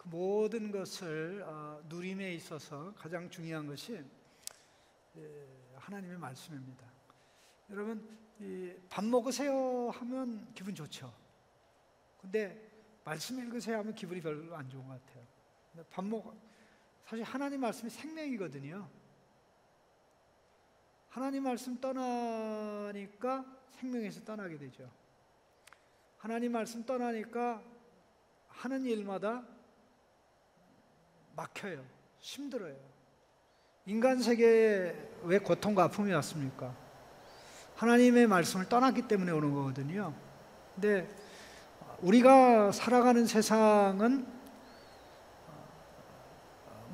그 모든 것을 누림에 있어서 가장 중요한 것이 하나님의 말씀입니다. 여러분, 밥 먹으세요 하면 기분 좋죠. 근데 말씀 읽으세요 하면 기분이 별로 안 좋은 것 같아요. 사실 하나님 말씀이 생명이거든요. 하나님 말씀 떠나니까 생명에서 떠나게 되죠. 하나님 말씀 떠나니까 하는 일마다 막혀요. 힘들어요. 인간 세계에 왜 고통과 아픔이 왔습니까? 하나님의 말씀을 떠났기 때문에 오는 거거든요. 근데 우리가 살아가는 세상은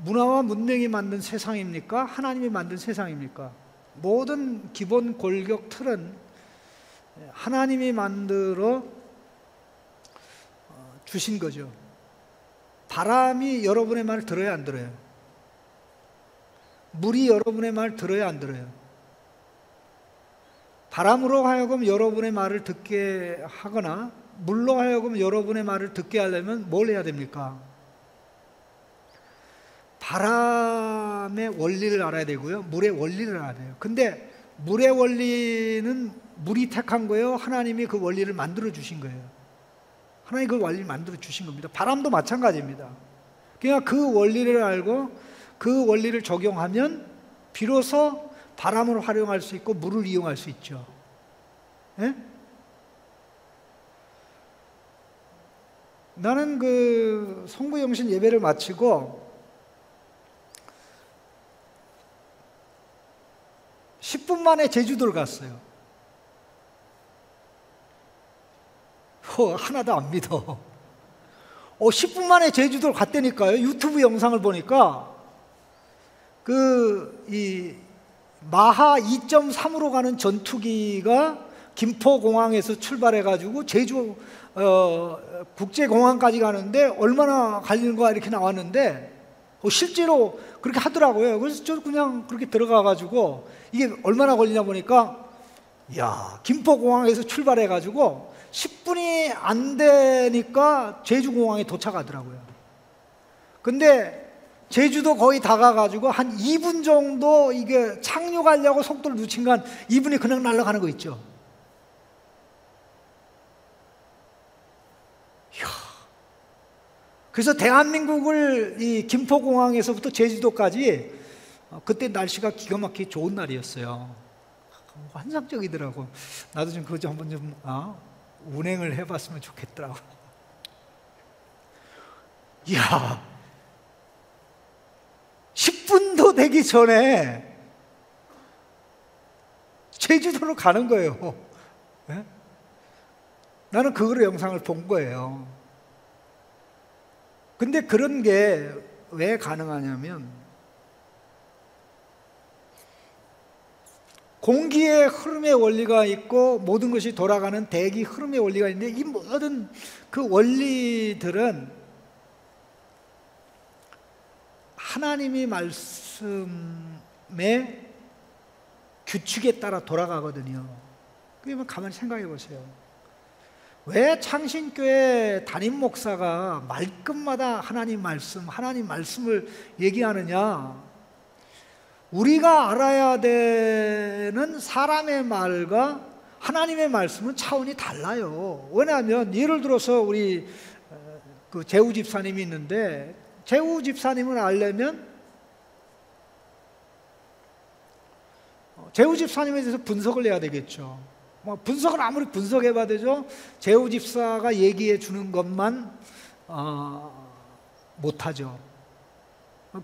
문화와 문명이 만든 세상입니까? 하나님이 만든 세상입니까? 모든 기본 골격 틀은 하나님이 만들어 주신 거죠. 바람이 여러분의 말을 들어요, 안 들어요? 물이 여러분의 말을 들어요, 안 들어요? 바람으로 하여금 여러분의 말을 듣게 하거나 물로 하여금 여러분의 말을 듣게 하려면 뭘 해야 됩니까? 바람의 원리를 알아야 되고요, 물의 원리를 알아야 돼요. 근데 물의 원리는 물이 택한 거예요? 하나님이 그 원리를 만들어 주신 거예요? 하나님이 그 원리를 만들어 주신 겁니다. 바람도 마찬가지입니다. 그냥 그 원리를 알고 그 원리를 적용하면 비로소 바람을 활용할 수 있고 물을 이용할 수 있죠. 예? 나는 그 성부영신 예배를 마치고 10분 만에 제주도를 갔어요. 하나도 안 믿어. 10분 만에 제주도를 갔다니까요. 유튜브 영상을 보니까 이 마하 2.3으로 가는 전투기가 김포공항에서 출발해가지고 제주 국제공항까지 가는데 얼마나 걸리는 거야 이렇게 나왔는데 실제로 그렇게 하더라고요. 그래서 저 그냥 그렇게 들어가가지고 이게 얼마나 걸리냐 보니까 김포공항에서 출발해가지고 10분이 안 되니까 제주공항에 도착하더라고요. 근데 제주도 거의 다 가가지고 한 2분 정도 이게 착륙하려고 속도를 늦춘 건 2분이 그냥 날아가는 거 있죠. 그래서 대한민국을 이 김포공항에서부터 제주도까지 그때 날씨가 기가 막히게 좋은 날이었어요. 환상적이더라고. 나도 좀 그거 좀 한번 좀 운행을 해봤으면 좋겠더라고. 이야, 10분도 되기 전에 제주도로 가는 거예요. 네? 나는 그거로 영상을 본 거예요. 근데 그런 게 왜 가능하냐면 공기의 흐름의 원리가 있고 모든 것이 돌아가는 대기 흐름의 원리가 있는데 이 모든 그 원리들은 하나님의 말씀의 규칙에 따라 돌아가거든요. 그러면 가만히 생각해 보세요. 왜 창신교회 담임 목사가 말끝마다 하나님 말씀을 얘기하느냐? 우리가 알아야 되는 사람의 말과 하나님의 말씀은 차원이 달라요. 왜냐하면 예를 들어서 우리 그 재우 집사님이 있는데 재우 집사님을 알려면 재우 집사님에 대해서 분석을 해야 되겠죠. 분석을 아무리 분석해봐야 되죠. 재우 집사가 얘기해 주는 것만 못하죠.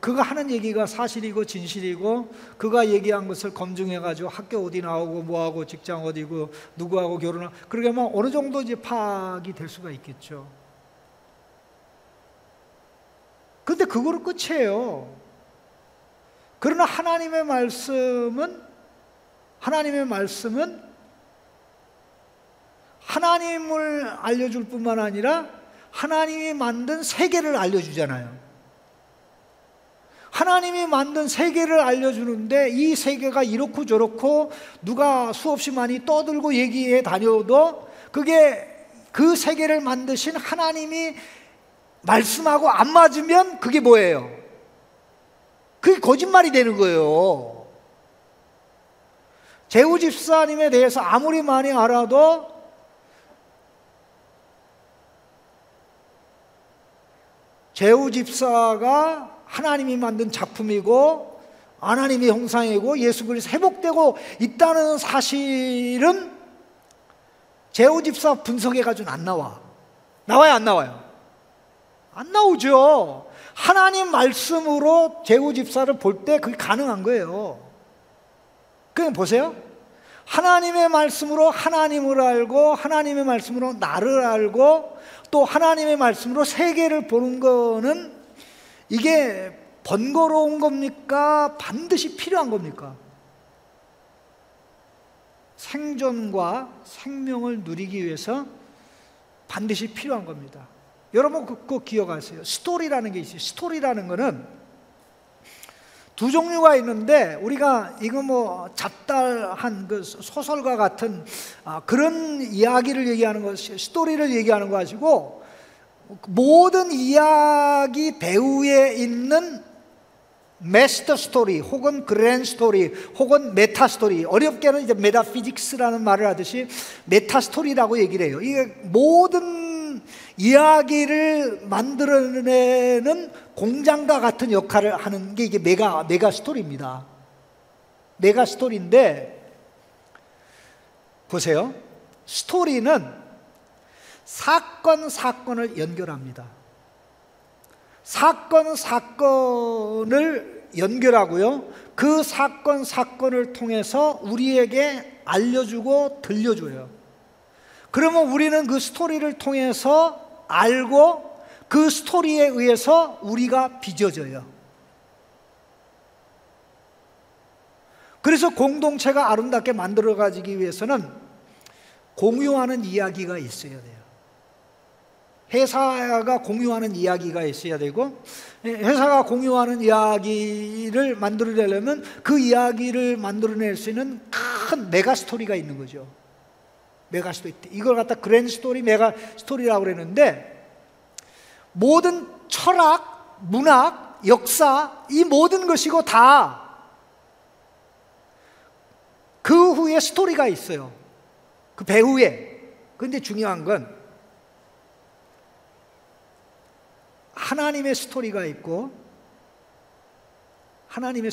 그가 하는 얘기가 사실이고 진실이고 그가 얘기한 것을 검증해가지고 학교 어디 나오고 뭐하고 직장 어디고 누구하고 결혼하고 그러게 하면 어느 정도 이제 파악이 될 수가 있겠죠. 근데 그거로 끝이에요. 그러나 하나님의 말씀은 하나님을 알려줄 뿐만 아니라 하나님이 만든 세계를 알려주잖아요. 하나님이 만든 세계를 알려주는데 이 세계가 이렇고 저렇고 누가 수없이 많이 떠들고 얘기해 다녀도 그게 그 세계를 만드신 하나님이 말씀하고 안 맞으면 그게 뭐예요? 그게 거짓말이 되는 거예요. 제후 집사님에 대해서 아무리 많이 알아도 제후 집사가 하나님이 만든 작품이고 하나님의 형상이고 예수 그리스도 회복되고 있다는 사실은 제후 집사 분석해가지고는 안 나와. 나와요, 안 나와요? 안 나오죠. 하나님 말씀으로 제후 집사를 볼 때 그게 가능한 거예요. 그냥 보세요. 하나님의 말씀으로 하나님을 알고 하나님의 말씀으로 나를 알고 또 하나님의 말씀으로 세계를 보는 거는 이게 번거로운 겁니까? 반드시 필요한 겁니까? 생존과 생명을 누리기 위해서 반드시 필요한 겁니다. 여러분 그거 기억하세요. 스토리라는 게 있어요. 스토리라는 거는 두 종류가 있는데 우리가 이거 뭐 잡다한 그 소설과 같은 그런 이야기를 얘기하는 것이 스토리를 얘기하는 거 가지고 모든 이야기 배우에 있는 마스터 스토리 혹은 그랜 스토리 혹은 메타 스토리, 어렵게는 이제 메타피직스라는 말을 하듯이 메타 스토리라고 얘기를 해요. 이게 모든 이야기를 만들어내는 공장과 같은 역할을 하는 게 이게 메가 스토리입니다. 메가 스토리인데 보세요. 스토리는 사건을 연결합니다. 사건을 연결하고요. 그 사건을 통해서 우리에게 알려주고 들려줘요. 그러면 우리는 그 스토리를 통해서 알고 그 스토리에 의해서 우리가 빚어져요. 그래서 공동체가 아름답게 만들어가기 위해서는 공유하는 이야기가 있어야 돼요. 회사가 공유하는 이야기가 있어야 되고 회사가 공유하는 이야기를 만들어내려면 그 이야기를 만들어낼 수 있는 큰 메가 스토리가 있는 거죠. 메가 스토리. 이걸 갖다 그랜 스토리, 메가 스토리라고 그랬는데 모든 철학, 문학, 역사 이 모든 것이고 다 그 후에 스토리가 있어요. 그 배후에. 그런데 중요한 건 하나님의 스토리가 있고 하나님의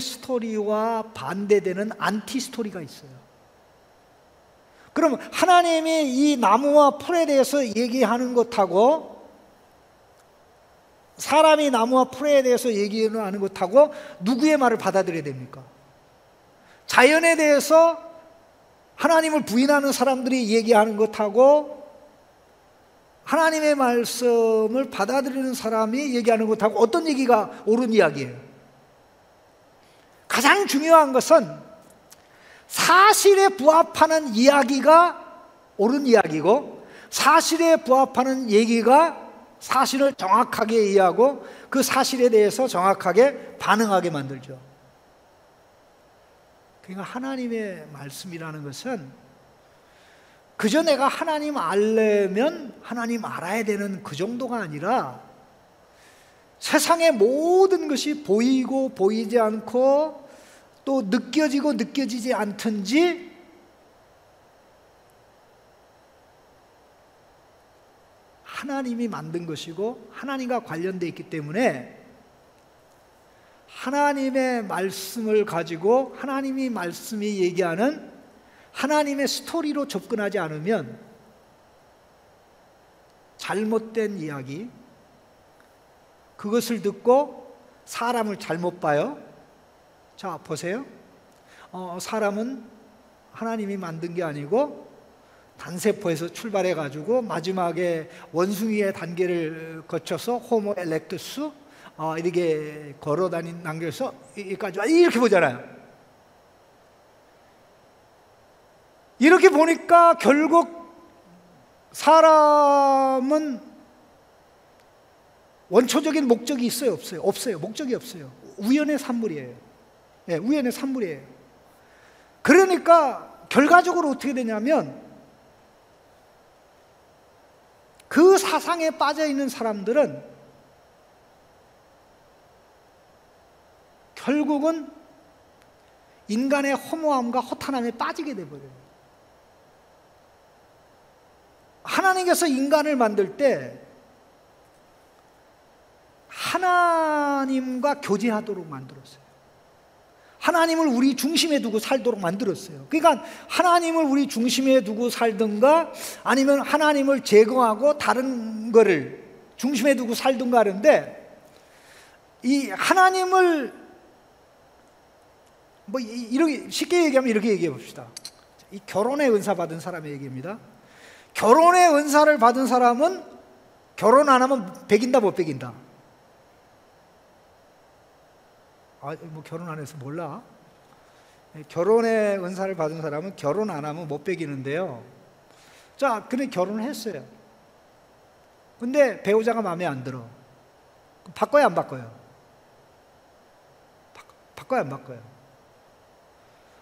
스토리와 반대되는 안티 스토리가 있어요. 그럼 하나님이 이 나무와 풀에 대해서 얘기하는 것하고 사람이 나무와 풀에 대해서 얘기하는 것하고 누구의 말을 받아들여야 됩니까? 자연에 대해서 하나님을 부인하는 사람들이 얘기하는 것하고 하나님의 말씀을 받아들이는 사람이 얘기하는 것하고 어떤 얘기가 옳은 이야기예요? 가장 중요한 것은 사실에 부합하는 이야기가 옳은 이야기고 사실에 부합하는 얘기가 사실을 정확하게 이해하고 그 사실에 대해서 정확하게 반응하게 만들죠. 그러니까 하나님의 말씀이라는 것은 그저 내가 하나님 알려면 하나님 알아야 되는 그 정도가 아니라 세상의 모든 것이 보이고 보이지 않고 또 느껴지고 느껴지지 않든지 하나님이 만든 것이고 하나님과 관련되어 있기 때문에 하나님의 말씀을 가지고 하나님이 말씀이 얘기하는 하나님의 스토리로 접근하지 않으면 잘못된 이야기, 그것을 듣고 사람을 잘못 봐요. 자, 보세요. 사람은 하나님이 만든 게 아니고 단세포에서 출발해가지고 마지막에 원숭이의 단계를 거쳐서 호모 엘렉투스 이렇게 걸어다닌 단계에서 여기까지 이렇게 보잖아요. 이렇게 보니까 결국 사람은 원초적인 목적이 있어요, 없어요? 없어요. 목적이 없어요. 우연의 산물이에요. 네, 우연의 산물이에요. 그러니까 결과적으로 어떻게 되냐면 그 사상에 빠져 있는 사람들은 결국은 인간의 허무함과 허탄함에 빠지게 돼버려요. 하나님께서 인간을 만들 때 하나님과 교제하도록 만들었어요. 하나님을 우리 중심에 두고 살도록 만들었어요. 그러니까 하나님을 우리 중심에 두고 살든가 아니면 하나님을 제거하고 다른 거를 중심에 두고 살든가 하는데, 이 하나님을 뭐 이렇게 쉽게 얘기하면 이렇게 얘기해 봅시다. 이 결혼의 은사 받은 사람의 얘기입니다. 결혼의 은사를 받은 사람은 결혼 안 하면 배긴다 못 배긴다? 뭐 결혼 안 해서 몰라. 결혼의 은사를 받은 사람은 결혼 안 하면 못 배기는데요. 자, 근데 결혼을 했어요. 근데 배우자가 마음에 안 들어. 바꿔요, 안 바꿔요? 바꿔요, 안 바꿔요?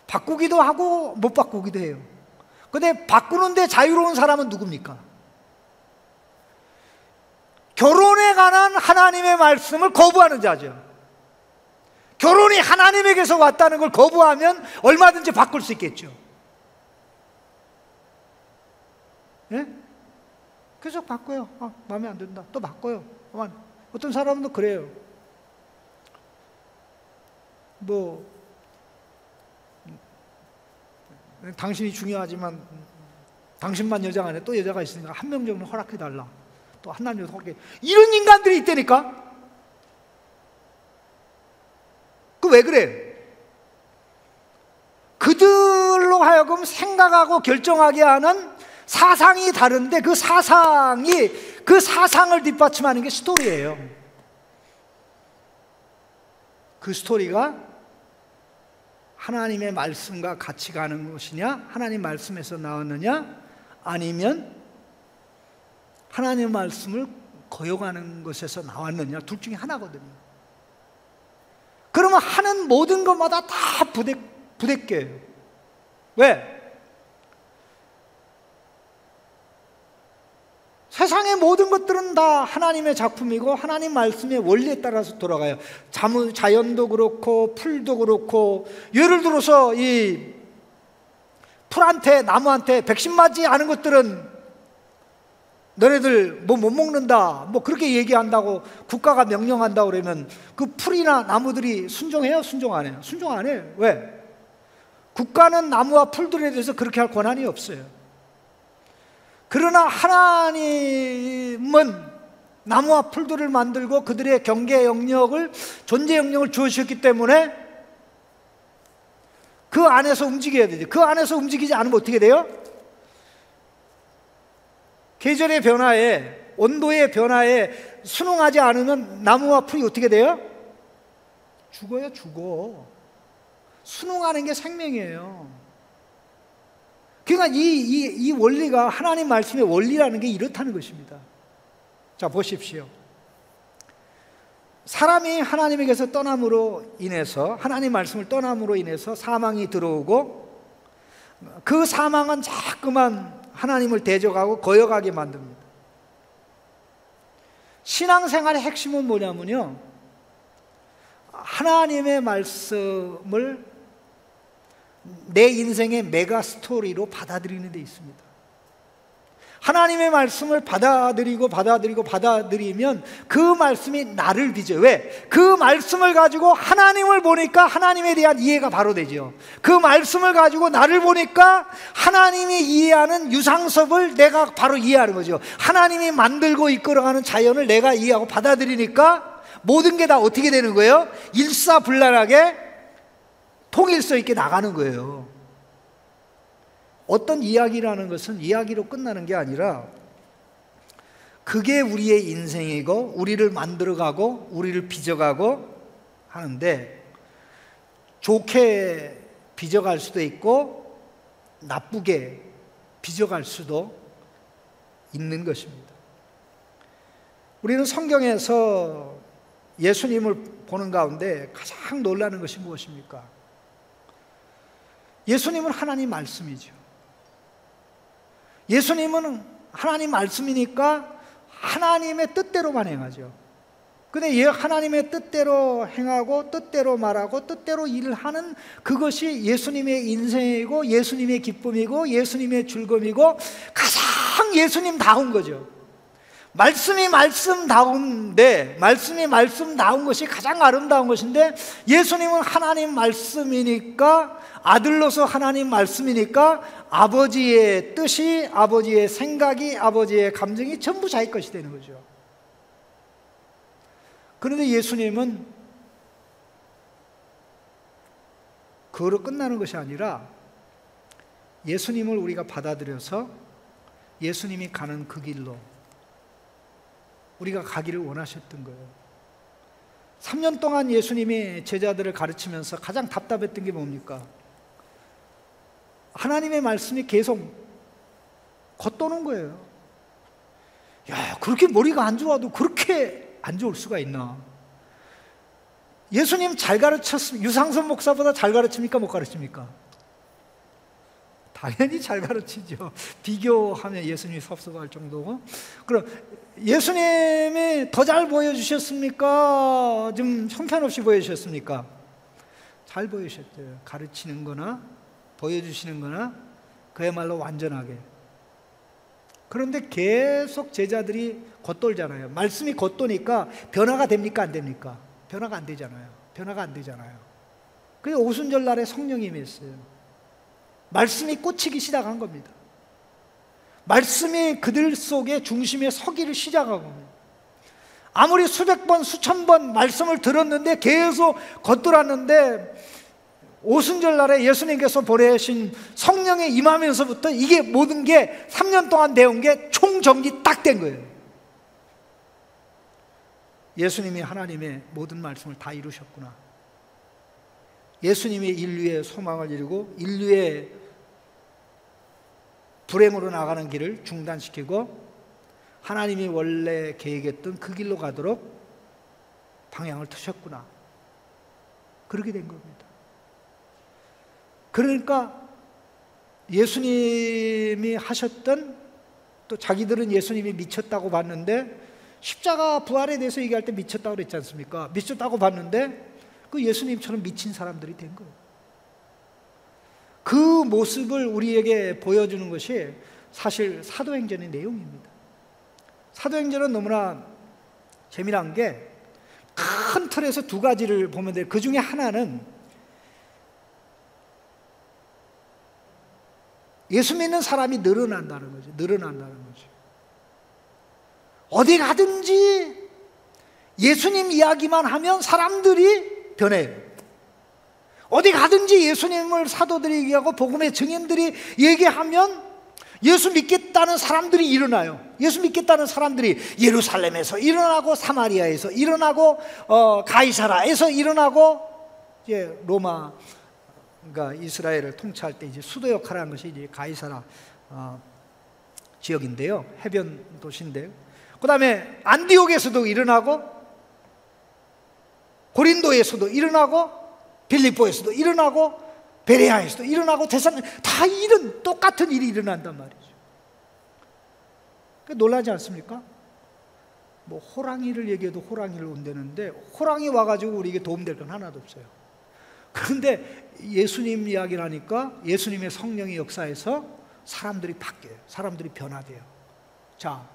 바꾸기도 하고 못 바꾸기도 해요. 근데 바꾸는데 자유로운 사람은 누굽니까? 결혼에 관한 하나님의 말씀을 거부하는 자죠. 결혼이 하나님에게서 왔다는 걸 거부하면 얼마든지 바꿀 수 있겠죠. 예? 계속 바꿔요. 마음에 안 든다. 또 바꿔요. 어떤 사람도 그래요. 뭐 당신이 중요하지만 당신만 여자가 아니라 또 여자가 있으니까 한 명 정도 허락해달라. 또 하나님도 허락해. 이런 인간들이 있다니까. 그 왜 그래? 그들로 하여금 생각하고 결정하게 하는 사상이 다른데 그 사상을 뒷받침하는 게 스토리예요. 그 스토리가 하나님의 말씀과 같이 가는 것이냐, 하나님 말씀에서 나왔느냐, 아니면 하나님의 말씀을 거역하는 것에서 나왔느냐, 둘 중에 하나거든요. 그러면 하는 모든 것마다 다 부대껴요. 왜? 세상의 모든 것들은 다 하나님의 작품이고 하나님 말씀의 원리에 따라서 돌아가요. 자연도 그렇고 풀도 그렇고, 예를 들어서 이 풀한테 나무한테 백신 맞지 않은 것들은 너네들 뭐 못 먹는다 뭐 그렇게 얘기한다고 국가가 명령한다고 그러면 그 풀이나 나무들이 순종해요? 순종 안 해요? 순종 안 해요. 왜? 국가는 나무와 풀들에 대해서 그렇게 할 권한이 없어요. 그러나 하나님은 나무와 풀들을 만들고 그들의 경계 영역을, 존재 영역을 주셨기 때문에 그 안에서 움직여야 되죠. 그 안에서 움직이지 않으면 어떻게 돼요? 계절의 변화에, 온도의 변화에 순응하지 않으면 나무와 풀이 어떻게 돼요? 죽어요, 죽어. 순응하는 게 생명이에요. 그러니까 이 원리가 하나님 말씀의 원리라는 게 이렇다는 것입니다. 자, 보십시오. 사람이 하나님에게서 떠남으로 인해서, 하나님 말씀을 떠남으로 인해서 사망이 들어오고, 그 사망은 자꾸만 하나님을 대적하고 거역하게 만듭니다. 신앙생활의 핵심은 뭐냐면요, 하나님의 말씀을 내 인생의 메가 스토리로 받아들이는 데 있습니다. 하나님의 말씀을 받아들이면 그 말씀이 나를 빚어요. 왜? 그 말씀을 가지고 하나님을 보니까 하나님에 대한 이해가 바로 되죠. 그 말씀을 가지고 나를 보니까 하나님이 이해하는 유상섭을 내가 바로 이해하는 거죠. 하나님이 만들고 이끌어가는 자연을 내가 이해하고 받아들이니까 모든 게 다 어떻게 되는 거예요? 일사불란하게 통일성 있게 나가는 거예요. 어떤 이야기라는 것은 이야기로 끝나는 게 아니라 그게 우리의 인생이고 우리를 만들어가고 우리를 빚어가고 하는데, 좋게 빚어갈 수도 있고 나쁘게 빚어갈 수도 있는 것입니다. 우리는 성경에서 예수님을 보는 가운데 가장 놀라는 것이 무엇입니까? 예수님은 하나님 말씀이죠. 예수님은 하나님 말씀이니까 하나님의 뜻대로만 행하죠. 근데 하나님의 뜻대로 행하고 뜻대로 말하고 뜻대로 일을 하는 그것이 예수님의 인생이고 예수님의 기쁨이고 예수님의 즐거움이고 가장 예수님다운 거죠. 말씀이 말씀다운데, 말씀이 말씀다운 것이 가장 아름다운 것인데, 예수님은 하나님 말씀이니까, 아들로서 하나님 말씀이니까 아버지의 뜻이, 아버지의 생각이, 아버지의 감정이 전부 자기 것이 되는 거죠. 그런데 예수님은 그거로 끝나는 것이 아니라 예수님을 우리가 받아들여서 예수님이 가는 그 길로 우리가 가기를 원하셨던 거예요. 3년 동안 예수님이 제자들을 가르치면서 가장 답답했던 게 뭡니까? 하나님의 말씀이 계속 겉도는 거예요. 야, 그렇게 머리가 안 좋아도 그렇게 안 좋을 수가 있나? 예수님 잘 가르쳤습니까? 유상선 목사보다 잘 가르칩니까? 못 가르칩니까? 당연히 잘 가르치죠. 비교하면 예수님이 섭섭할 정도고. 그럼 예수님이 더 잘 보여주셨습니까? 좀 형편없이 보여주셨습니까? 잘 보여주셨대요. 가르치는 거나 보여주시는 거나 그야말로 완전하게. 그런데 계속 제자들이 겉돌잖아요. 말씀이 겉도니까 변화가 됩니까? 안 됩니까? 변화가 안 되잖아요. 변화가 안 되잖아요. 그래서 오순절 날에 성령이 임했어요. 말씀이 꽂히기 시작한 겁니다. 말씀이 그들 속에 중심에 서기를 시작한 겁니다. 아무리 수백 번, 수천 번 말씀을 들었는데 계속 겉돌았는데 오순절 날에 예수님께서 보내신 성령에 임하면서부터 이게 모든 게 3년 동안 배운 게 총정리 딱 된 거예요. 예수님이 하나님의 모든 말씀을 다 이루셨구나. 예수님이 인류의 소망을 이루고 인류의 불행으로 나가는 길을 중단시키고 하나님이 원래 계획했던 그 길로 가도록 방향을 트셨구나. 그렇게 된 겁니다. 그러니까 예수님이 하셨던, 또 자기들은 예수님이 미쳤다고 봤는데 십자가 부활에 대해서 얘기할 때 미쳤다고 그랬지 않습니까? 미쳤다고 봤는데 그 예수님처럼 미친 사람들이 된 거예요. 그 모습을 우리에게 보여주는 것이 사실 사도행전의 내용입니다. 사도행전은 너무나 재미난 게 큰 틀에서 두 가지를 보면 돼요. 그 중에 하나는 예수 믿는 사람이 늘어난다는 거죠. 늘어난다는 거죠. 어디 가든지 예수님 이야기만 하면 사람들이 변해요. 어디 가든지 예수님을 사도들이 얘기하고 복음의 증인들이 얘기하면 예수 믿겠다는 사람들이 일어나요. 예수 믿겠다는 사람들이 예루살렘에서 일어나고 사마리아에서 일어나고 가이사라에서 일어나고 이제 로마, 그러니까 이스라엘을 통치할 때 이제 수도 역할을 한 것이 이제 가이사라 지역인데요. 해변 도시인데요. 그 다음에 안디옥에서도 일어나고 고린도에서도 일어나고 빌립보에서도 일어나고 베레아에서도 일어나고 다 똑같은 일이 일어난단 말이죠. 놀라지 않습니까? 뭐 호랑이를 얘기해도 호랑이를 온다는데 호랑이 와가지고 우리에게 도움될 건 하나도 없어요. 그런데 예수님 이야기를 하니까 예수님의 성령의 역사에서 사람들이 바뀌어요. 사람들이 변화돼요. 자,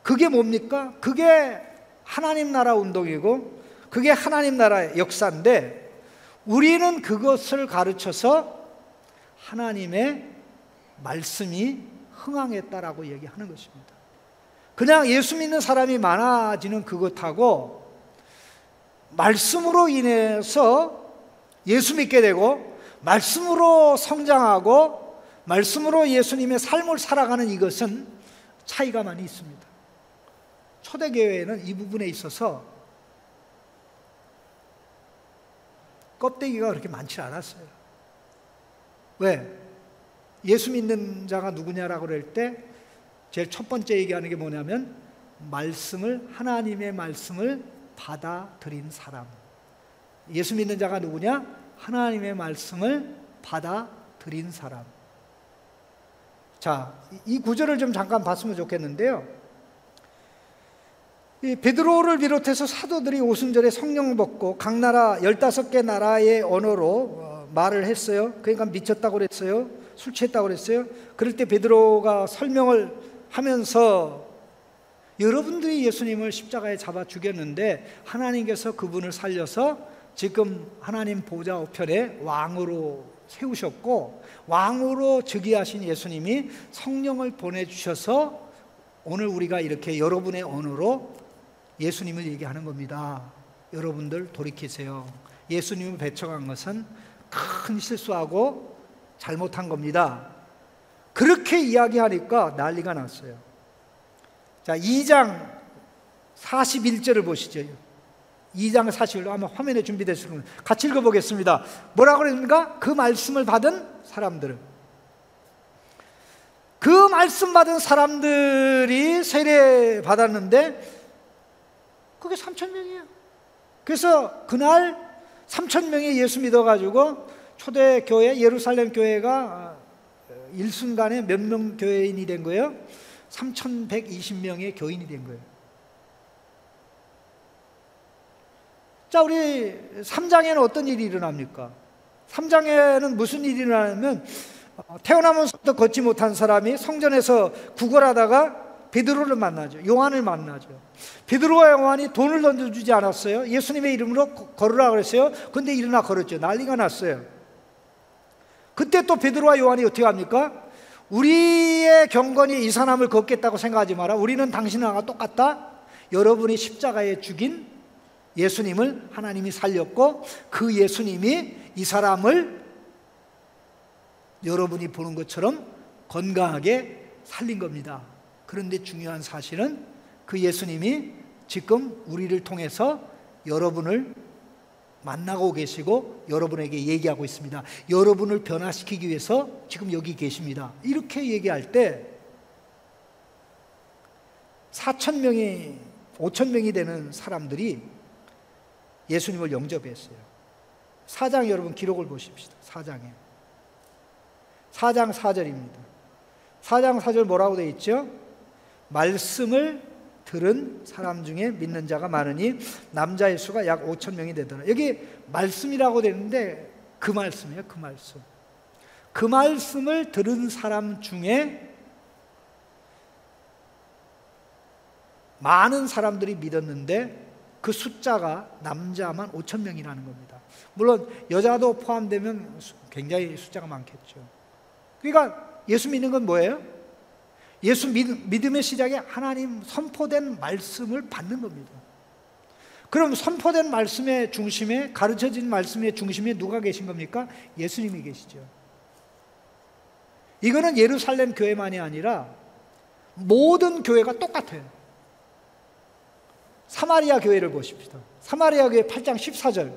그게 뭡니까? 그게 하나님 나라 운동이고 그게 하나님 나라의 역사인데 우리는 그것을 가르쳐서 하나님의 말씀이 흥황했다라고 얘기하는 것입니다. 그냥 예수 믿는 사람이 많아지는 그것하고 말씀으로 인해서 예수 믿게 되고 말씀으로 성장하고 말씀으로 예수님의 삶을 살아가는 이것은 차이가 많이 있습니다. 초대교회는 이 부분에 있어서 껍데기가 그렇게 많지 않았어요. 왜? 예수 믿는 자가 누구냐라고 그럴 때 제일 첫 번째 얘기하는 게 뭐냐면 하나님의 말씀을 받아들인 사람. 예수 믿는 자가 누구냐? 하나님의 말씀을 받아들인 사람. 자, 이 구절을 좀 잠깐 봤으면 좋겠는데요. 이 베드로를 비롯해서 사도들이 오순절에 성령 받고 각 나라 15개 나라의 언어로 말을 했어요. 그러니까 미쳤다고 그랬어요. 술 취했다고 그랬어요. 그럴 때 베드로가 설명을 하면서 여러분들이 예수님을 십자가에 잡아 죽였는데 하나님께서 그분을 살려서 지금 하나님 보좌 우편에 왕으로 세우셨고, 왕으로 즉위하신 예수님이 성령을 보내주셔서 오늘 우리가 이렇게 여러분의 언어로 예수님을 얘기하는 겁니다. 여러분들 돌이키세요. 예수님을 배척한 것은 큰 실수하고 잘못한 겁니다. 그렇게 이야기하니까 난리가 났어요. 자, 2장 41절을 보시죠. 2장 41절 아마 화면에 준비됐을 겁니다. 같이 읽어보겠습니다. 뭐라고 그럽니까? 그 말씀을 받은 사람들은, 그 말씀 받은 사람들이 세례 받았는데 그게 3,000명이에요. 그래서 그날 3,000명이 예수 믿어가지고 초대교회 예루살렘 교회가 일순간에 몇 명 교회인이 된 거예요? 3,120명의 교인이 된 거예요. 자, 우리 3장에는 어떤 일이 일어납니까? 3장에는 무슨 일이 일어나냐면 태어나면서부터 걷지 못한 사람이 성전에서 구걸하다가 베드로를 만나죠. 요한을 만나죠. 베드로와 요한이 돈을 던져주지 않았어요. 예수님의 이름으로 걸으라 그랬어요. 근데 일어나 걸었죠. 난리가 났어요. 그때 또 베드로와 요한이 어떻게 합니까? 우리의 경건이 이 사람을 걷겠다고 생각하지 마라. 우리는 당신과 똑같다. 여러분이 십자가에 죽인 예수님을 하나님이 살렸고 그 예수님이 이 사람을 여러분이 보는 것처럼 건강하게 살린 겁니다. 그런데 중요한 사실은 그 예수님이 지금 우리를 통해서 여러분을 만나고 계시고 여러분에게 얘기하고 있습니다. 여러분을 변화시키기 위해서 지금 여기 계십니다. 이렇게 얘기할 때 4,000명이 5,000명이 되는 사람들이 예수님을 영접했어요. 4장 여러분 기록을 보십시다. 4장에 4장 4절입니다. 4장 4절 뭐라고 되어 있죠? 말씀을 들은 사람 중에 믿는 자가 많으니 남자의 수가 약 5,000명이 되더라. 여기 말씀이라고 되는데 그 말씀이에요. 그 말씀. 그 말씀을 들은 사람 중에 많은 사람들이 믿었는데 그 숫자가 남자만 5,000명이라는 겁니다. 물론 여자도 포함되면 굉장히 숫자가 많겠죠. 그러니까 예수 믿는 건 뭐예요? 예수 믿음의 시작에 하나님 선포된 말씀을 받는 겁니다. 그럼 선포된 말씀의 중심에, 가르쳐진 말씀의 중심에 누가 계신 겁니까? 예수님이 계시죠. 이거는 예루살렘 교회만이 아니라 모든 교회가 똑같아요. 사마리아 교회를 보십시다. 사마리아 교회 8장 14절.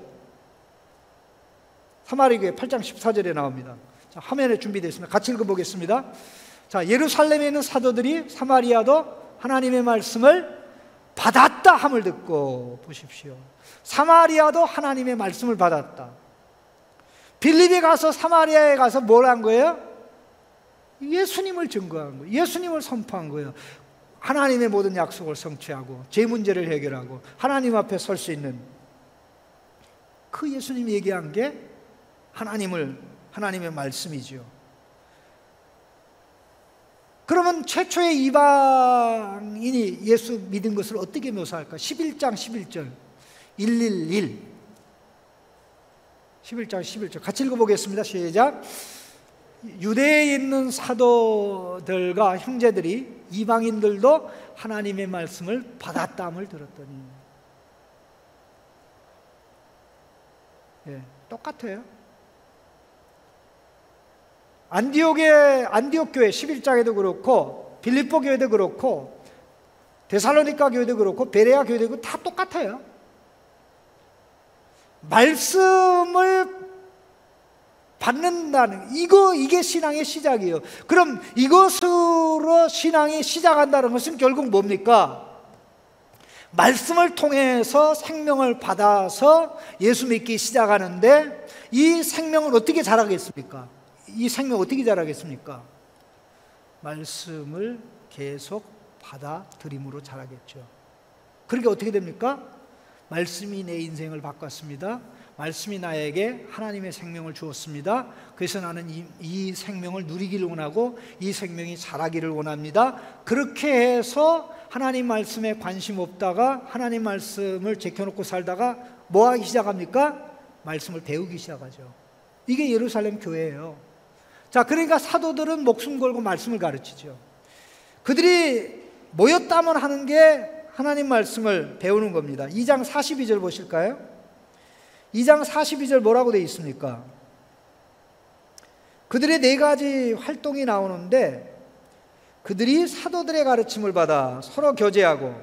사마리아 교회 8장 14절에 나옵니다. 자, 화면에 준비되어 있습니다. 같이 읽어보겠습니다. 자, 예루살렘에 있는 사도들이 사마리아도 하나님의 말씀을 받았다 함을 듣고, 보십시오. 사마리아도 하나님의 말씀을 받았다. 빌립이 가서 사마리아에 가서 뭘 한 거예요? 예수님을 증거한 거예요. 예수님을 선포한 거예요. 하나님의 모든 약속을 성취하고 제 문제를 해결하고 하나님 앞에 설 수 있는 그 예수님이 얘기한 게 하나님의 말씀이지요. 그러면 최초의 이방인이 예수 믿은 것을 어떻게 묘사할까? 11장 11절 111 11장 11절 같이 읽어보겠습니다. 시작. 유대에 있는 사도들과 형제들이 이방인들도 하나님의 말씀을 받았다함을 들었더니, 똑같아요. 안디옥 교회 11장에도 그렇고 빌립보 교회도 그렇고 데살로니가 교회도 그렇고 베레아 교회도 그렇고 다 똑같아요. 말씀을 받는다는 이게 신앙의 시작이에요. 그럼 이것으로 신앙이 시작한다는 것은 결국 뭡니까? 말씀을 통해서 생명을 받아서 예수 믿기 시작하는데 이 생명을 어떻게 자라겠습니까? 이 생명 어떻게 자라겠습니까? 말씀을 계속 받아들임으로 자라겠죠. 그러니까 어떻게 됩니까? 말씀이 내 인생을 바꿨습니다. 말씀이 나에게 하나님의 생명을 주었습니다. 그래서 나는 이 생명을 누리기를 원하고 이 생명이 자라기를 원합니다. 그렇게 해서 하나님 말씀에 관심 없다가 하나님 말씀을 제껴놓고 살다가 뭐 하기 시작합니까? 말씀을 배우기 시작하죠. 이게 예루살렘 교회예요. 자, 그러니까 사도들은 목숨 걸고 말씀을 가르치죠. 그들이 모였다면 하는 게 하나님 말씀을 배우는 겁니다. 2장 42절 보실까요? 2장 42절 뭐라고 되어 있습니까? 그들의 네 가지 활동이 나오는데 그들이 사도들의 가르침을 받아 서로 교제하고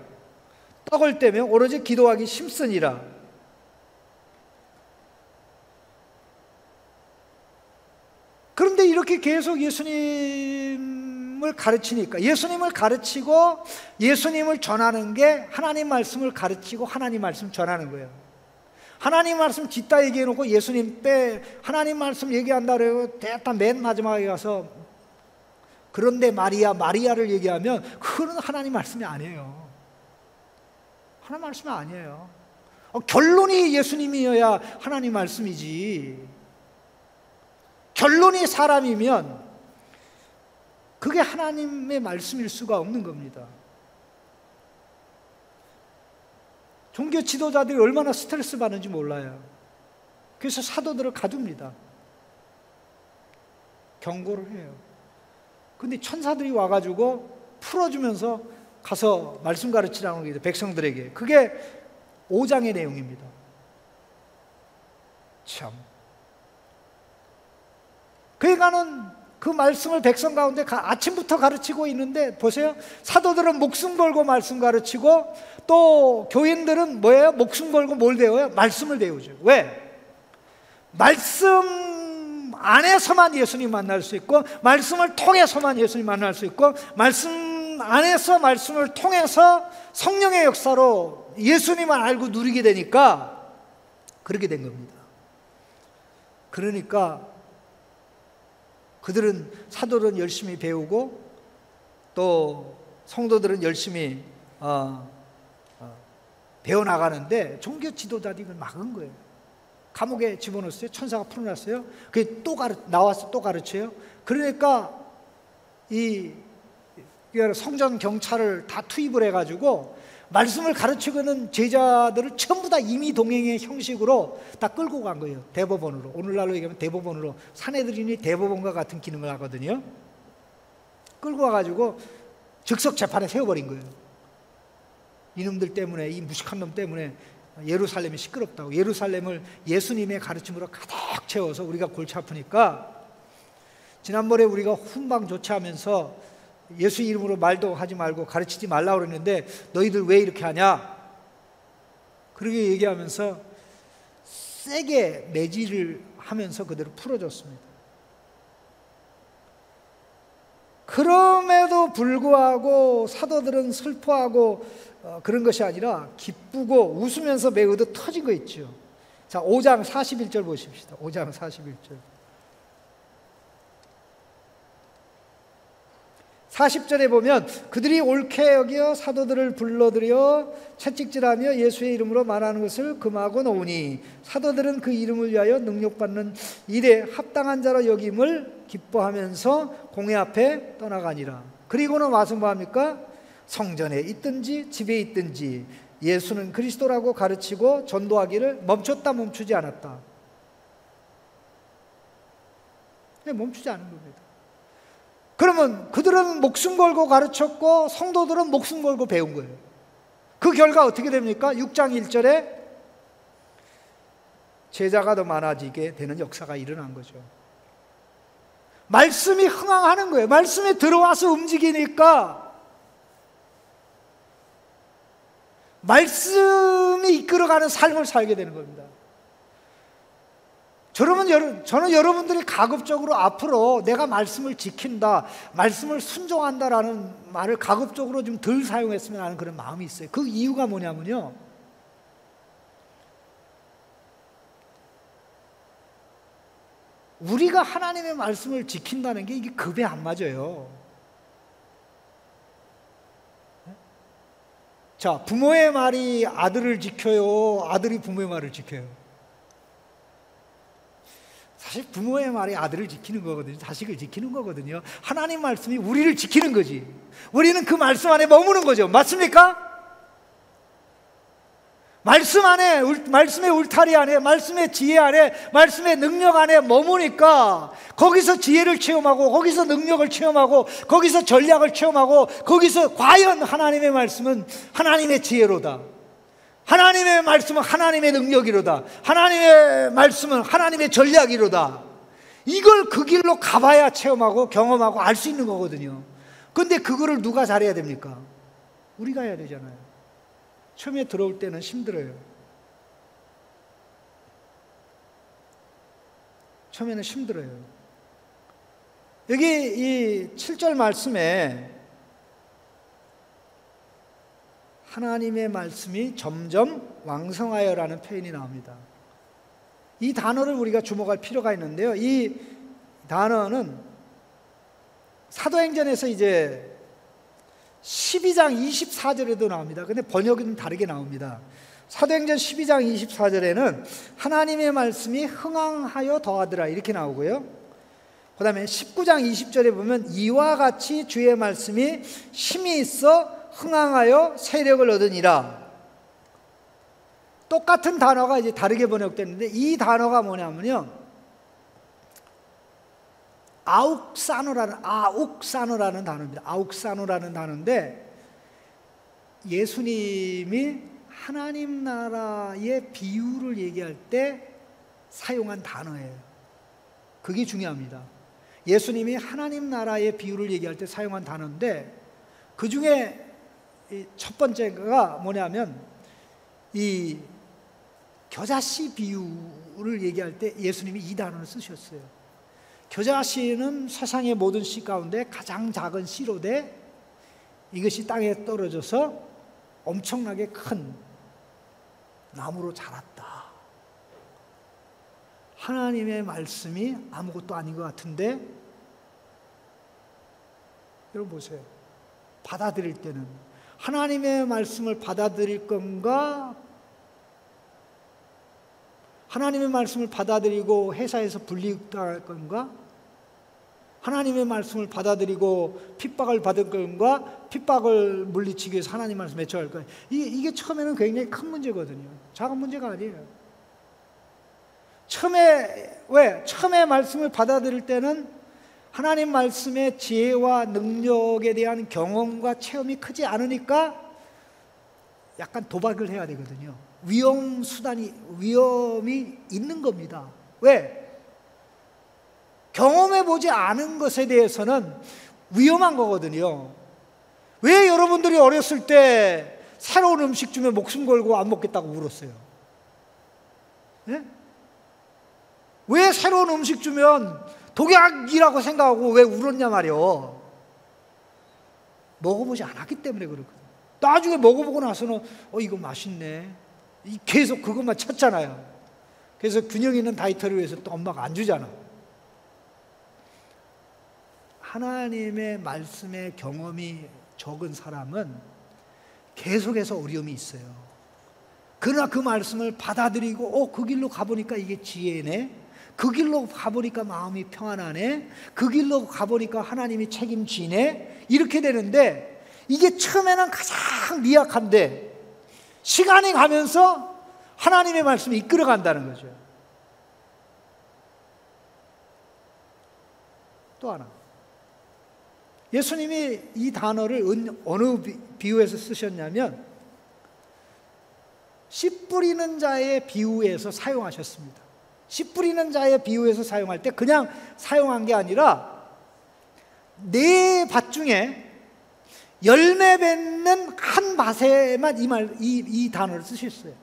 떡을 떼며 오로지 기도하기 심쓰니라. 그런데 이렇게 계속 예수님을 가르치니까 예수님을 가르치고 예수님을 전하는 게 하나님 말씀을 가르치고 하나님 말씀 전하는 거예요. 하나님 말씀 뒷다 얘기해놓고 예수님 빼 하나님 말씀 얘기한다 그래요. 대단 맨 마지막에 가서 그런데 마리아를 얘기하면 그건 하나님 말씀이 아니에요. 하나님 말씀이 아니에요. 결론이 예수님이어야 하나님 말씀이지. 결론이 사람이면 그게 하나님의 말씀일 수가 없는 겁니다. 종교 지도자들이 얼마나 스트레스 받는지 몰라요. 그래서 사도들을 가둡니다. 경고를 해요. 근데 천사들이 와가지고 풀어주면서 가서 말씀 가르치라는 게 백성들에게. 그게 5장의 내용입니다. 참. 그러니까는 그 말씀을 백성 가운데 아침부터 가르치고 있는데 보세요. 사도들은 목숨 걸고 말씀 가르치고 또 교인들은 뭐예요? 목숨 걸고 뭘 배워요? 말씀을 배우죠. 왜? 말씀 안에서만 예수님 만날 수 있고 말씀을 통해서만 예수님 만날 수 있고 말씀 안에서 말씀을 통해서 성령의 역사로 예수님을 알고 누리게 되니까 그렇게 된 겁니다. 그러니까 그들은 사도들은 열심히 배우고 또 성도들은 열심히 배워나가는데 종교 지도자들이 이걸 막은 거예요. 감옥에 집어넣었어요. 천사가 풀어놨어요. 그게 또 나와서 또 가르쳐요. 그러니까 이 성전 경찰을 다 투입을 해가지고 말씀을 가르치고 있는 제자들을 전부 다 임의 동행의 형식으로 다 끌고 간 거예요. 대법원으로. 오늘날로 얘기하면 대법원으로. 사내들이니 대법원과 같은 기능을 하거든요. 끌고 와가지고 즉석 재판에 세워버린 거예요. 이놈들 때문에, 이 무식한 놈 때문에 예루살렘이 시끄럽다고. 예루살렘을 예수님의 가르침으로 가득 채워서 우리가 골치 아프니까 지난번에 우리가 훈방 조치하면서 예수 이름으로 말도 하지 말고 가르치지 말라고 그랬는데 너희들 왜 이렇게 하냐? 그렇게 얘기하면서 세게 매질을 하면서 그대로 풀어줬습니다. 그럼에도 불구하고 사도들은 슬퍼하고 그런 것이 아니라 기쁘고 웃으면서 매우듯 터진 거 있죠. 자, 5장 41절 보십시다. 5장 41절. 40절에 보면 그들이 옳게 여겨 사도들을 불러들여 채찍질하며 예수의 이름으로 말하는 것을 금하고 놓으니 사도들은 그 이름을 위하여 능력받는 일에 합당한 자로 여김을 기뻐하면서 공회 앞에 떠나가니라. 그리고는 와서 뭐합니까? 성전에 있든지 집에 있든지 예수는 그리스도라고 가르치고 전도하기를 멈추지 않았다. 멈추지 않은 겁니다. 그러면 그들은 목숨 걸고 가르쳤고 성도들은 목숨 걸고 배운 거예요. 그 결과 어떻게 됩니까? 6장 1절에 제자가 더 많아지게 되는 역사가 일어난 거죠. 말씀이 흥황하는 거예요. 말씀에 들어와서 움직이니까 말씀이 이끌어가는 삶을 살게 되는 겁니다. 저는 여러분들이 가급적으로 앞으로 내가 말씀을 지킨다, 말씀을 순종한다라는 말을 가급적으로 좀 덜 사용했으면 하는 그런 마음이 있어요. 그 이유가 뭐냐면요, 우리가 하나님의 말씀을 지킨다는 게 이게 급에 안 맞아요. 자, 부모의 말이 아들을 지켜요? 아들이 부모의 말을 지켜요? 사실 부모의 말이 아들을 지키는 거거든요. 자식을 지키는 거거든요. 하나님 말씀이 우리를 지키는 거지. 우리는 그 말씀 안에 머무는 거죠. 맞습니까? 말씀 안에, 말씀의 울타리 안에, 말씀의 지혜 안에, 말씀의 능력 안에 머무니까 거기서 지혜를 체험하고, 거기서 능력을 체험하고, 거기서 전략을 체험하고, 거기서 과연 하나님의 말씀은 하나님의 지혜로다, 하나님의 말씀은 하나님의 능력이로다, 하나님의 말씀은 하나님의 전략이로다, 이걸 그 길로 가봐야 체험하고 경험하고 알 수 있는 거거든요. 그런데 그거를 누가 잘해야 됩니까? 우리가 해야 되잖아요. 처음에 들어올 때는 힘들어요. 처음에는 힘들어요. 여기 이 7절 말씀에 하나님의 말씀이 점점 왕성하여라는 표현이 나옵니다. 이 단어를 우리가 주목할 필요가 있는데요. 이 단어는 사도행전에서 이제 12장 24절에도 나옵니다. 근데 번역은 다르게 나옵니다. 사도행전 12장 24절에는 하나님의 말씀이 흥황하여 더하더라 이렇게 나오고요. 그 다음에 19장 20절에 보면 이와 같이 주의 말씀이 힘이 있어 흥황하여 세력을 얻으니라. 똑같은 단어가 이제 다르게 번역됐는데 이 단어가 뭐냐면요, 아욱사노라는 단어입니다. 아욱사노라는 단어인데 예수님이 하나님 나라의 비유를 얘기할 때 사용한 단어예요. 그게 중요합니다. 예수님이 하나님 나라의 비유를 얘기할 때 사용한 단어인데 그 중에 첫 번째가 뭐냐면 이 겨자씨 비유를 얘기할 때 예수님이 이 단어를 쓰셨어요. 겨자씨는 세상의 모든 씨 가운데 가장 작은 씨로 돼 이것이 땅에 떨어져서 엄청나게 큰 나무로 자랐다. 하나님의 말씀이 아무것도 아닌 것 같은데 여러분 보세요. 받아들일 때는 하나님의 말씀을 받아들일 건가? 하나님의 말씀을 받아들이고 회사에서 불이익당할 건가? 하나님의 말씀을 받아들이고 핍박을 받을 건가? 핍박을 물리치기 위해서 하나님 말씀 외쳐할 거야. 이게 처음에는 굉장히 큰 문제거든요. 작은 문제가 아니에요. 처음에 말씀을 받아들일 때는 하나님 말씀의 지혜와 능력에 대한 경험과 체험이 크지 않으니까 약간 도박을 해야 되거든요. 위험이 있는 겁니다. 왜? 경험해보지 않은 것에 대해서는 위험한 거거든요. 왜 여러분들이 어렸을 때 새로운 음식 주면 목숨 걸고 안 먹겠다고 울었어요? 네? 왜 새로운 음식 주면 독약이라고 생각하고 왜 울었냐 말이요. 먹어보지 않았기 때문에 그렇거든요. 나중에 먹어보고 나서는 이거 맛있네. 계속 그것만 찾잖아요. 그래서 균형 있는 다이어트를 위해서 또 엄마가 안 주잖아. 하나님의 말씀의 경험이 적은 사람은 계속해서 어려움이 있어요. 그러나 그 말씀을 받아들이고 그 길로 가보니까 이게 지혜네, 그 길로 가보니까 마음이 평안하네, 그 길로 가보니까 하나님이 책임지네, 이렇게 되는데 이게 처음에는 가장 미약한데 시간이 가면서 하나님의 말씀이 이끌어간다는 거죠. 또 하나, 예수님이 이 단어를 어느 비유에서 쓰셨냐면 씨 뿌리는 자의 비유에서 사용하셨습니다. 씨 뿌리는 자의 비유에서 사용할 때 그냥 사용한 게 아니라 네 밭 중에 열매 맺는 한 밭에만 이 단어를 쓰셨어요.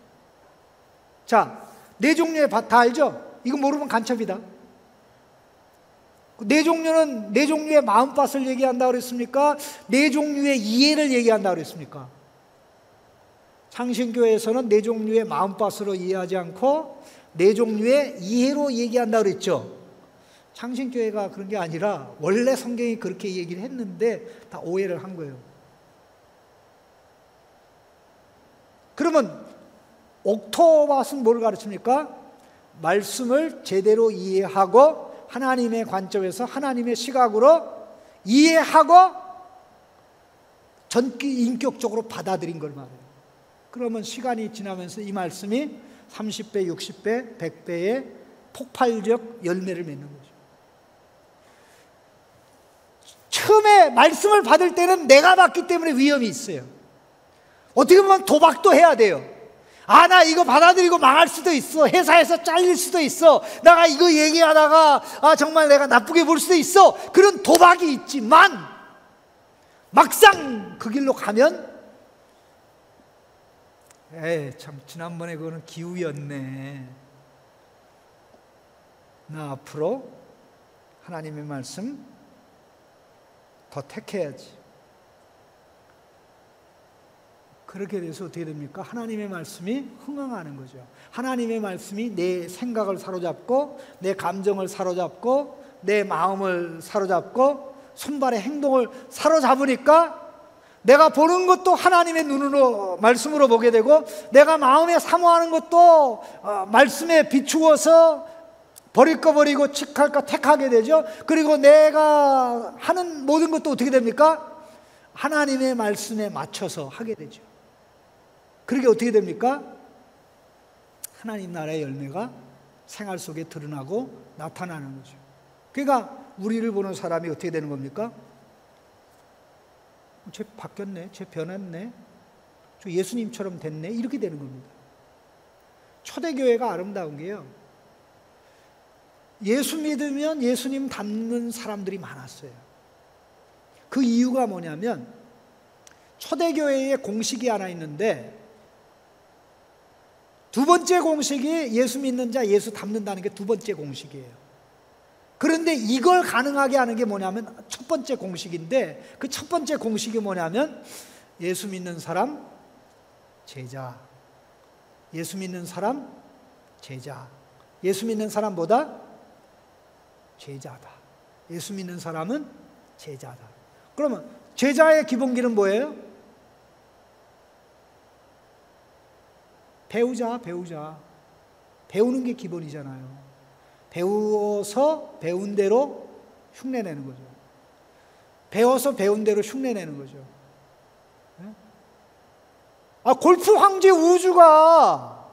자, 네 종류의 밭 다 알죠? 이거 모르면 간첩이다. 네 종류는 네 종류의 마음밭을 얘기한다고 그랬습니까? 네 종류의 이해를 얘기한다고 그랬습니까? 창신교회에서는 네 종류의 마음밭으로 이해하지 않고 네 종류의 이해로 얘기한다고 그랬죠. 창신교회가 그런 게 아니라 원래 성경이 그렇게 얘기를 했는데 다 오해를 한 거예요. 그러면 옥토밭은 뭘 가르칩니까? 말씀을 제대로 이해하고 하나님의 관점에서 하나님의 시각으로 이해하고 인격적으로 받아들인 걸 말해요. 그러면 시간이 지나면서 이 말씀이 30배, 60배, 100배의 폭발적 열매를 맺는 거죠. 처음에 말씀을 받을 때는 내가 받기 때문에 위험이 있어요. 어떻게 보면 도박도 해야 돼요. 아, 나 이거 받아들이고 망할 수도 있어. 회사에서 잘릴 수도 있어. 내가 이거 얘기하다가 정말 내가 나쁘게 볼 수도 있어. 그런 도박이 있지만 막상 그 길로 가면 참 지난번에 그거는 기우였네. 나 앞으로 하나님의 말씀 더 택해야지. 그렇게 돼서 어떻게 됩니까? 하나님의 말씀이 흥황하는 거죠. 하나님의 말씀이 내 생각을 사로잡고 내 감정을 사로잡고 내 마음을 사로잡고 손발의 행동을 사로잡으니까 내가 보는 것도 하나님의 눈으로 말씀으로 보게 되고 내가 마음에 사모하는 것도 말씀에 비추어서 버릴 거 버리고 칙할 거 택하게 되죠. 그리고 내가 하는 모든 것도 어떻게 됩니까? 하나님의 말씀에 맞춰서 하게 되죠. 그러게 어떻게 됩니까? 하나님 나라의 열매가 생활 속에 드러나고 나타나는 거죠. 그러니까 우리를 보는 사람이 어떻게 되는 겁니까? 쟤 바뀌었네, 쟤 변했네, 저 예수님처럼 됐네, 이렇게 되는 겁니다. 초대교회가 아름다운 게요, 예수 믿으면 예수님 닮는 사람들이 많았어요. 그 이유가 뭐냐면 초대교회에 공식이 하나 있는데 두 번째 공식이 예수 믿는 자 예수 닮는다는 게 두 번째 공식이에요. 그런데 이걸 가능하게 하는 게 뭐냐면 첫 번째 공식인데 그 첫 번째 공식이 뭐냐면 예수 믿는 사람 제자, 예수 믿는 사람 제자, 예수 믿는 사람보다 제자다. 예수 믿는 사람은 제자다. 그러면 제자의 기본기는 뭐예요? 배우자. 배우는 게 기본이잖아요. 배워서 배운 대로 흉내내는 거죠. 배워서 배운 대로 흉내내는 거죠. 골프 황제 우주가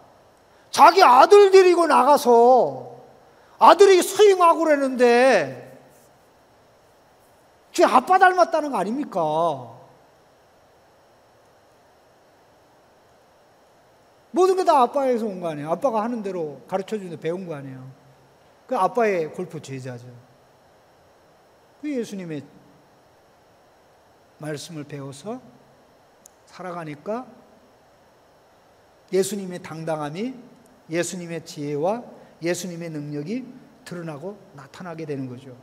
자기 아들 데리고 나가서 아들이 스윙하고 그러는데 쟤 아빠 닮았다는 거 아닙니까? 모든 게 다 아빠에서 온 거 아니에요. 아빠가 하는 대로 가르쳐주는데 배운 거 아니에요. 그 아빠의 골프 제자죠. 그 예수님의 말씀을 배워서 살아가니까 예수님의 당당함이, 예수님의 지혜와 예수님의 능력이 드러나고 나타나게 되는 거죠.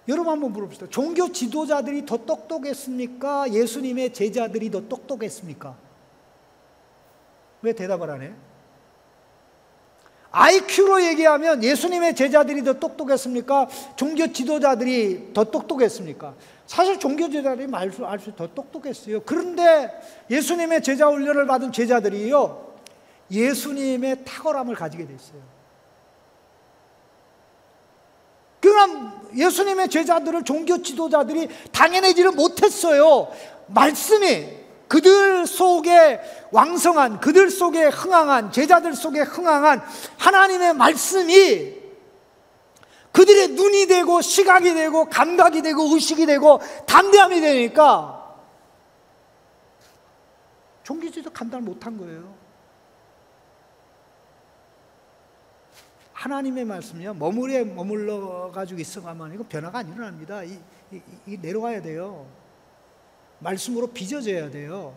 여러분 한번 물어봅시다. 종교 지도자들이 더 똑똑했습니까? 예수님의 제자들이 더 똑똑했습니까? 왜 대답을 안 해요? IQ로 얘기하면 예수님의 제자들이 더 똑똑했습니까? 종교 지도자들이 더 똑똑했습니까? 사실 종교 지도자들이 말수 더 똑똑했어요. 그런데 예수님의 제자 훈련을 받은 제자들이요, 예수님의 탁월함을 가지게 됐어요. 그러나 예수님의 제자들을 종교 지도자들이 당연하지를 못했어요. 말씀이 그들 속에 왕성한, 그들 속에 흥황한, 제자들 속에 흥황한 하나님의 말씀이 그들의 눈이 되고 시각이 되고 감각이 되고 의식이 되고 담대함이 되니까 종교지도 감당을 못한 거예요. 하나님의 말씀이요, 머물러 가지고 있어가면 이거 변화가 안 일어납니다. 이 내려가야 돼요. 말씀으로 빚어져야 돼요.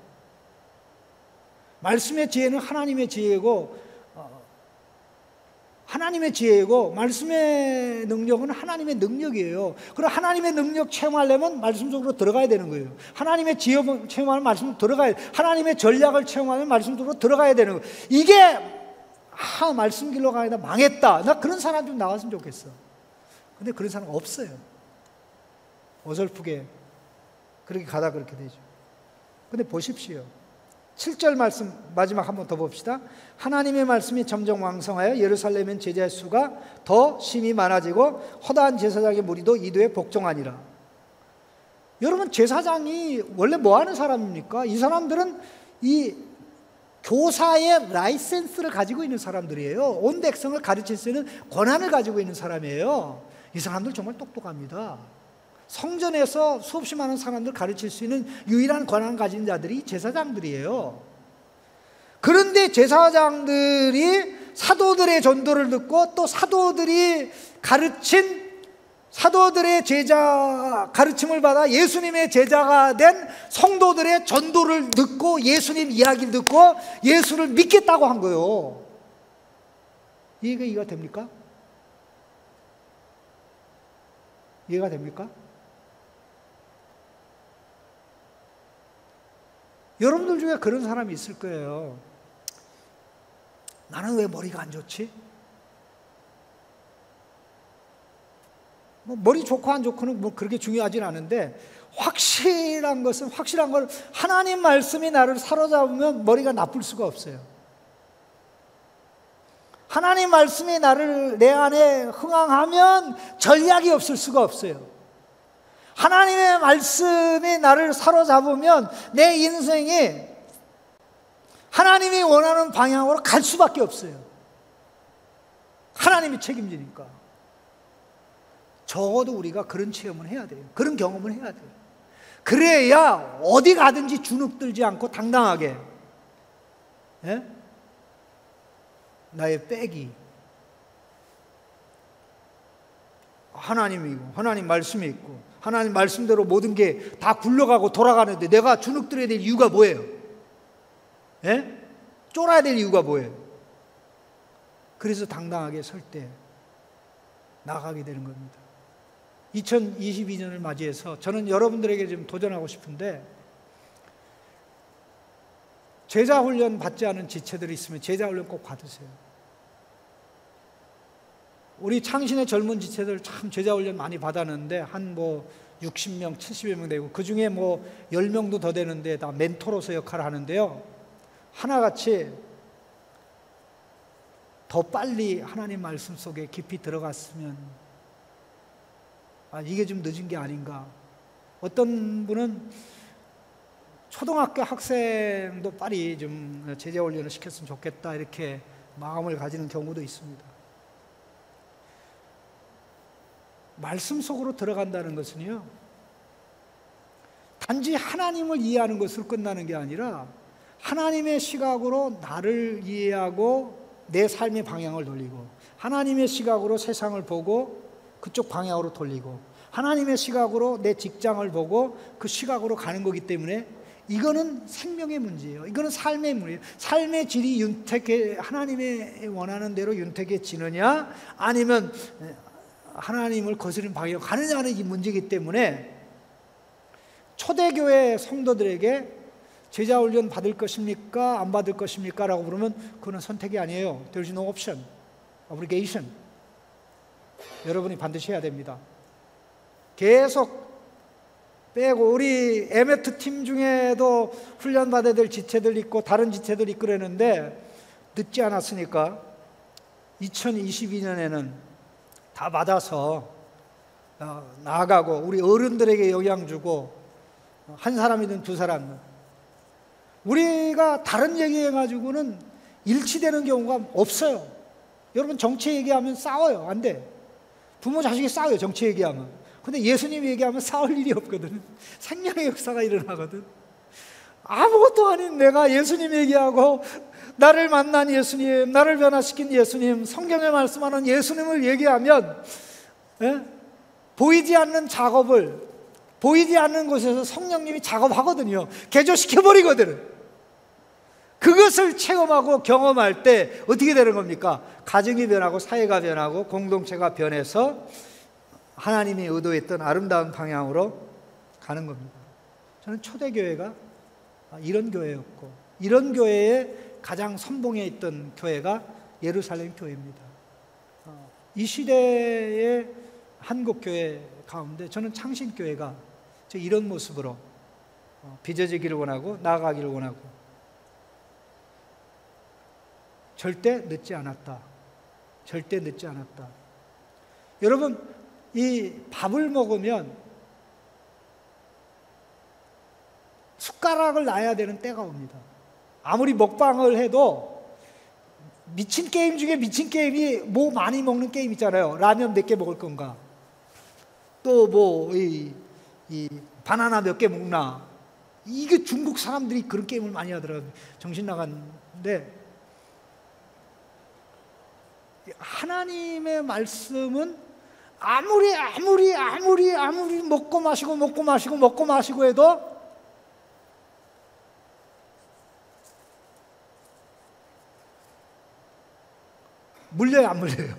말씀의 지혜는 하나님의 지혜고, 말씀의 능력은 하나님의 능력이에요. 그럼 하나님의 능력 체험하려면 말씀 속으로 들어가야 되는 거예요. 하나님의 지혜 체험하면 말씀 들어가야 돼요. 하나님의 전략을 체험하면 말씀 속으로 들어가야 되는 거예요. 이게 말씀 길로 가다 망했다, 나 그런 사람 좀 나왔으면 좋겠어. 근데 그런 사람 없어요. 어설프게 그렇게 가다 그렇게 되죠. 근데 보십시오. 7절 말씀 마지막 한 번 더 봅시다. 하나님의 말씀이 점점 왕성하여 예루살렘엔 제자의 수가 더 심히 많아지고 허다한 제사장의 무리도 이도에 복종하니라. 여러분, 제사장이 원래 뭐 하는 사람입니까? 이 사람들은 이 교사의 라이센스를 가지고 있는 사람들이에요. 온 백성을 가르칠 수 있는 권한을 가지고 있는 사람이에요. 이 사람들 정말 똑똑합니다. 성전에서 수없이 많은 사람들 가르칠 수 있는 유일한 권한 가진 자들이 제사장들이에요. 그런데 제사장들이 사도들의 전도를 듣고 또 사도들이 가르친 사도들의 제자 가르침을 받아 예수님의 제자가 된 성도들의 전도를 듣고 예수님 이야기를 듣고 예수를 믿겠다고 한 거예요. 이해가 됩니까? 이해가 됩니까? 여러분들 중에 그런 사람이 있을 거예요. 나는 왜 머리가 안 좋지? 뭐 머리 좋고 안 좋고는 뭐 그렇게 중요하진 않은데, 확실한 걸 하나님 말씀이 나를 사로잡으면 머리가 나쁠 수가 없어요. 하나님 말씀이 내 안에 흥황하면 전략이 없을 수가 없어요. 하나님의 말씀이 나를 사로잡으면 내 인생이 하나님이 원하는 방향으로 갈 수밖에 없어요. 하나님이 책임지니까. 적어도 우리가 그런 체험을 해야 돼요. 그런 경험을 해야 돼요. 그래야 어디 가든지 주눅들지 않고 당당하게, 예? 나의 백이 하나님이고 하나님 말씀이 있고 하나님 말씀대로 모든 게 다 굴러가고 돌아가는데 내가 주눅들어야 될 이유가 뭐예요? 예? 쫄아야 될 이유가 뭐예요? 그래서 당당하게 설 때 나가게 되는 겁니다. 2022년을 맞이해서 저는 여러분들에게 좀 도전하고 싶은데, 제자훈련 받지 않은 지체들이 있으면 제자훈련 꼭 받으세요. 우리 창신의 젊은 지체들 참 제자훈련 많이 받았는데 한 60명, 70여 명 되고 그 중에 10명도 더 되는데 다 멘토로서 역할을 하는데요. 하나같이 더 빨리 하나님 말씀 속에 깊이 들어갔으면 이게 좀 늦은 게 아닌가. 어떤 분은 초등학교 학생도 빨리 좀 제자훈련을 시켰으면 좋겠다 이렇게 마음을 가지는 경우도 있습니다. 말씀 속으로 들어간다는 것은요, 단지 하나님을 이해하는 것으로 끝나는 게 아니라 하나님의 시각으로 나를 이해하고 내 삶의 방향을 돌리고, 하나님의 시각으로 세상을 보고 그쪽 방향으로 돌리고, 하나님의 시각으로 내 직장을 보고 그 시각으로 가는 거기 때문에 이거는 생명의 문제예요. 이거는 삶의 문제예요. 삶의 질이 하나님의 원하는 대로 윤택해지느냐 아니면 하나님을 거스르는 방향으로 가느냐는 이 문제이기 때문에, 초대교회 성도들에게 제자훈련 받을 것입니까? 안 받을 것입니까? 라고 물으면 그건 선택이 아니에요. There is no option, obligation. 여러분이 반드시 해야 됩니다. 계속 빼고, 우리 에메트 팀 중에도 훈련 받아야 될 지체들 있고 다른 지체들 있고 그러는데, 늦지 않았으니까 2022년에는 다 받아서 나아가고 우리 어른들에게 영향 주고, 한 사람이든 두 사람, 우리가 다른 얘기해가지고는 일치되는 경우가 없어요. 여러분, 정치 얘기하면 싸워요. 안 돼. 부모 자식이 싸워요, 정치 얘기하면. 근데 예수님 얘기하면 싸울 일이 없거든. 생명의 역사가 일어나거든. 아무것도 아닌 내가 예수님 얘기하고, 나를 만난 예수님, 나를 변화시킨 예수님, 성경에 말씀하는 예수님을 얘기하면, 보이지 않는 작업을, 보이지 않는 곳에서 성령님이 작업하거든요. 개조시켜버리거든. 그것을 체험하고 경험할 때 어떻게 되는 겁니까? 가정이 변하고 사회가 변하고 공동체가 변해서 하나님이 의도했던 아름다운 방향으로 가는 겁니다. 저는 초대교회가 이런 교회였고, 이런 교회에 가장 선봉에 있던 교회가 예루살렘 교회입니다. 이 시대의 한국교회 가운데 저는 창신교회가 이런 모습으로 빚어지기를 원하고 나아가기를 원하고, 절대 늦지 않았다. 절대 늦지 않았다. 여러분, 이 밥을 먹으면 숟가락을 놔야 되는 때가 옵니다. 아무리 먹방을 해도 미친 게임 중에 미친 게임이 뭐 많이 먹는 게임 있잖아요. 라면 몇 개 먹을 건가? 또 뭐 이 바나나 몇 개 먹나? 이게 중국 사람들이 그런 게임을 많이 하더라고요. 정신 나갔는데 하나님의 말씀은 아무리 먹고 마시고 해도 물려요, 안 물려요?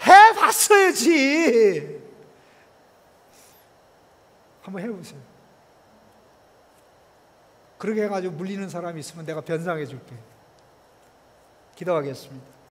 해봤어야지. 한번 해보세요. 그렇게 해가지고 물리는 사람이 있으면 내가 변상해 줄게. 기도하겠습니다.